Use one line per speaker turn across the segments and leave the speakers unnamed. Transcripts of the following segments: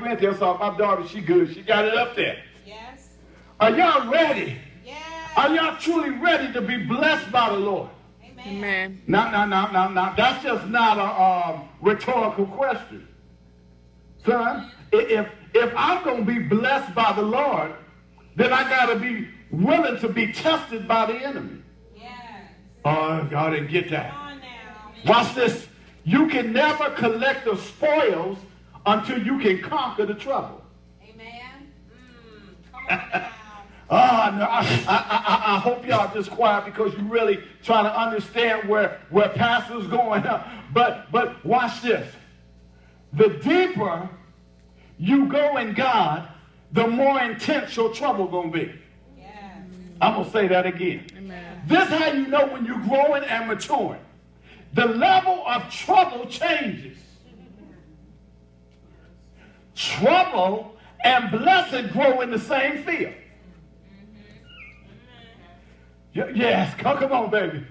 went there, saw my daughter, she good. She got it up there.
Yes.
Are y'all ready?
Yes.
Are y'all truly ready to be blessed by the Lord?
Amen.
Now. That's just not a rhetorical question. Son, if I'm going to be blessed by the Lord, then I got to be willing to be tested by the enemy.
Yes.
Oh, y'all didn't get that.
Come on now.
Watch this. You can never collect the spoils until you can conquer the trouble.
Amen. Come on now.
No, I hope y'all just quiet because you really trying to understand where Pastor's going. But watch this. The deeper you go in God, the more intense your trouble going to be.
Yes.
I'm going to say that again.
Amen.
This is how you know when you're growing and maturing. The level of trouble changes. Trouble and blessing grow in the same field. Yes, come on, baby.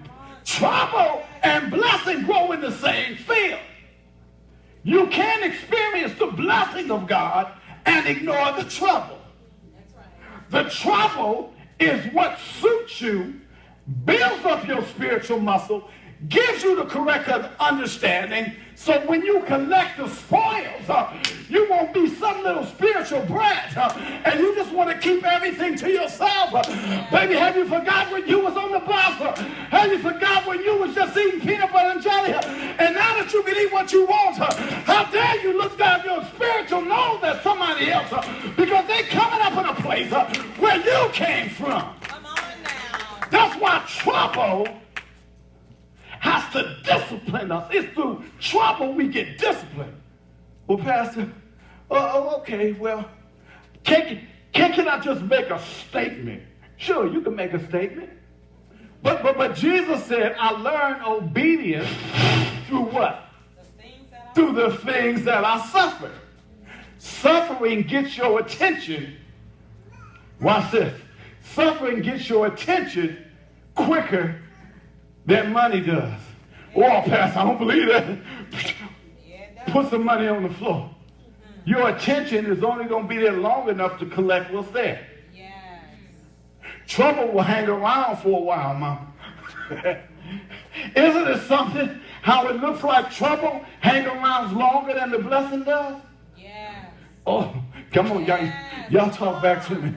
Trouble and blessing grow in the same field. You can't experience the blessing of God and ignore the trouble.
That's right.
The trouble is what suits you, builds up your spiritual muscle, gives you the correct understanding, so when you collect the spoils, you won't be some little spiritual brat, and you just want to keep everything to yourself. Baby, have you forgot when you was on the bus? Have you forgot when you was just eating peanut butter and jelly? And now that you can eat what you want, how dare you look down your spiritual nose at somebody else, because they coming up in a place where you came from.
Come on now.
That's why trouble has to discipline us. It's through trouble we get disciplined. Well, Pastor, okay, well, can I just make a statement? Sure, you can make a statement. But Jesus said, I learned obedience through what? Through the things that I suffered. Suffering gets your attention. Watch this. Suffering gets your attention quicker than money does. Oh, Pastor, I don't believe that. Put some money on the floor. Your attention is only going to be there long enough to collect what's there.
Yes.
Trouble will hang around for a while, Mom. Isn't it something how it looks like trouble hang around longer than the blessing does?
Yes.
Oh, come on, y'all talk back to me.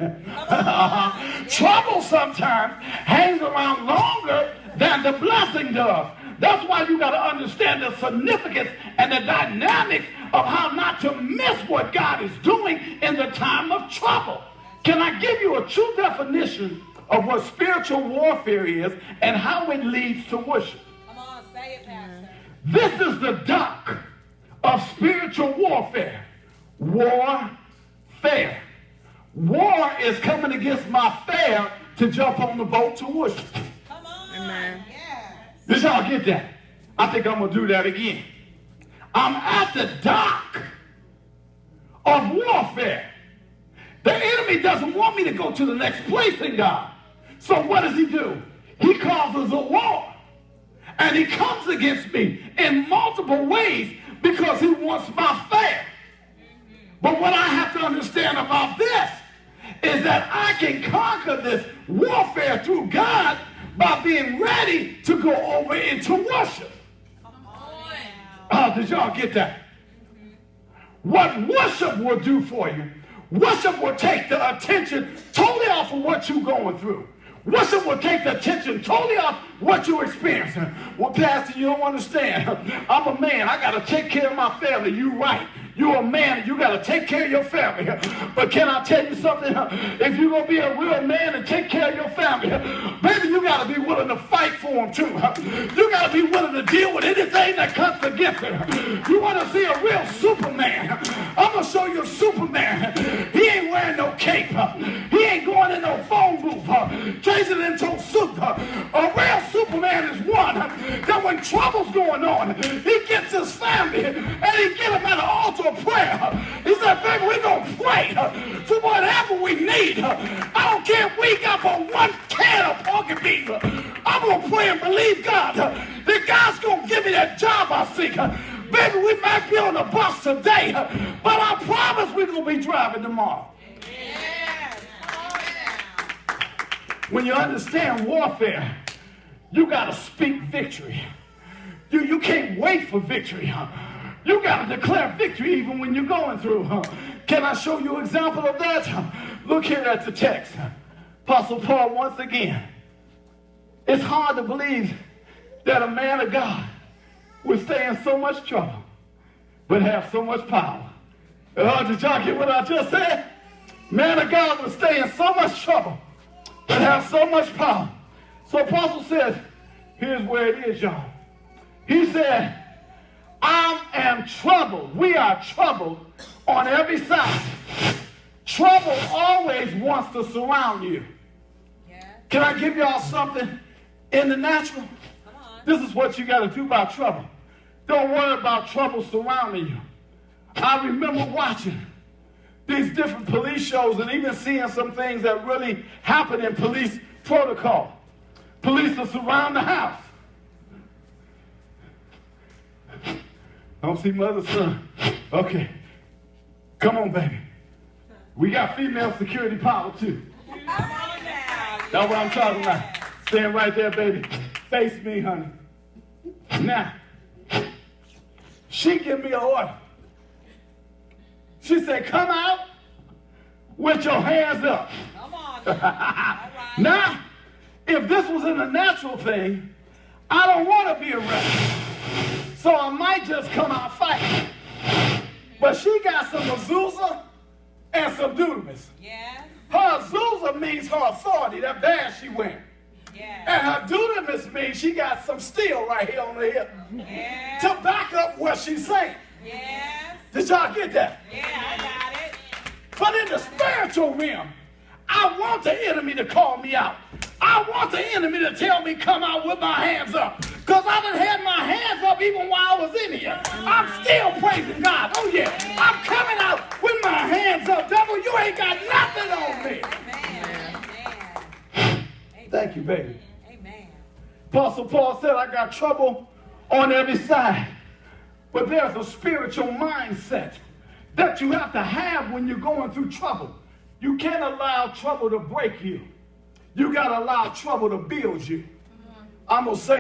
Trouble sometimes hangs around longer than the blessing does. That's why you got to understand the significance and the dynamics of how not to miss what God is doing in the time of trouble. Can I give you a true definition of what spiritual warfare is and how it leads to worship?
Come on, say it, Pastor.
This is the doc of spiritual warfare. Warfare. War is coming against my fare to jump on the boat to worship.
Come on.
Amen.
Yes.
Did y'all get that? I think I'm going to do that again. I'm at the dock of warfare. The enemy doesn't want me to go to the next place in God. So what does he do? He causes a war. And he comes against me in multiple ways because he wants my fare. But what I have to understand about this is that I can conquer this warfare through God by being ready to go over into worship.
Come on.
Did y'all get that? What worship will do for you, worship will take the attention totally off of what you're going through. Worship will take the attention totally off what you're experiencing. Well, Pastor, you don't understand. I'm a man. I got to take care of my family. You're right. You're a man and you got to take care of your family. But can I tell you something? If you're going to be a real man and take care of your family, baby, you got to be willing to fight for them too. You got to be willing to deal with anything that comes against it. You want to see a real Superman? I'm going to show you a Superman. He ain't wearing no cape. He ain't going in no phone booth, chasing into a suit. A real Superman is one that when trouble's going on, he gets his family and he get them at an altar of prayer. He said, baby, we're going to pray for whatever we need. I don't care if we got but one can of pork beef. I'm going to pray and believe God that God's going to give me that job I seek. Baby, we might be on the bus today, but I promise we're going to be driving tomorrow.
Yes.
When you understand warfare, you got to speak victory. You can't wait for victory. You got to declare victory even when you're going through. Can I show you an example of that? Look here at the text. Apostle Paul, once again. It's hard to believe that a man of God would stay in so much trouble, but have so much power. Did y'all get what I just said? Man of God would stay in so much trouble, but have so much power. So Apostle says, here's where it is, y'all. He said, I am troubled. We are troubled on every side. Trouble always wants to surround you.
Yeah.
Can I give y'all something in the natural?
Come on.
This is what you got to do about trouble. Don't worry about trouble surrounding you. I remember watching these different police shows and even seeing some things that really happen in police protocol. Police will surround the house. Don't see mother, son. Okay. Come on, baby. We got female security power, too.
Come on now.
That's what I'm talking about. Stand right there, baby. Face me, honey. Now, she give me an order. She said, come out with your hands up.
Come on. All right.
Now, if this was in a natural thing, I don't want to be arrested. So I might just come out fighting. But she got some mezuzah and some dunamis.
Yes.
Her mezuzah means her authority, that badge she wearing.
Yes.
And her dunamis means she got some steel right here on the hip
Yes.
to back up what she's saying.
Yes.
Did y'all get that?
Yeah, I got it.
But in the spiritual realm, I want the enemy to call me out. I want the enemy to tell me come out with my hands up. Because I done had my hands up even while I was in here. I'm still praising God. Oh yeah, I'm coming out with my hands up. Devil, you ain't got nothing on me.
Amen. Amen.
Thank you, baby.
Amen.
Apostle Paul said, I got trouble on every side. But there's a spiritual mindset that you have to have when you're going through trouble. You can't allow trouble to break you. You got to allow trouble to build you. I'm going to say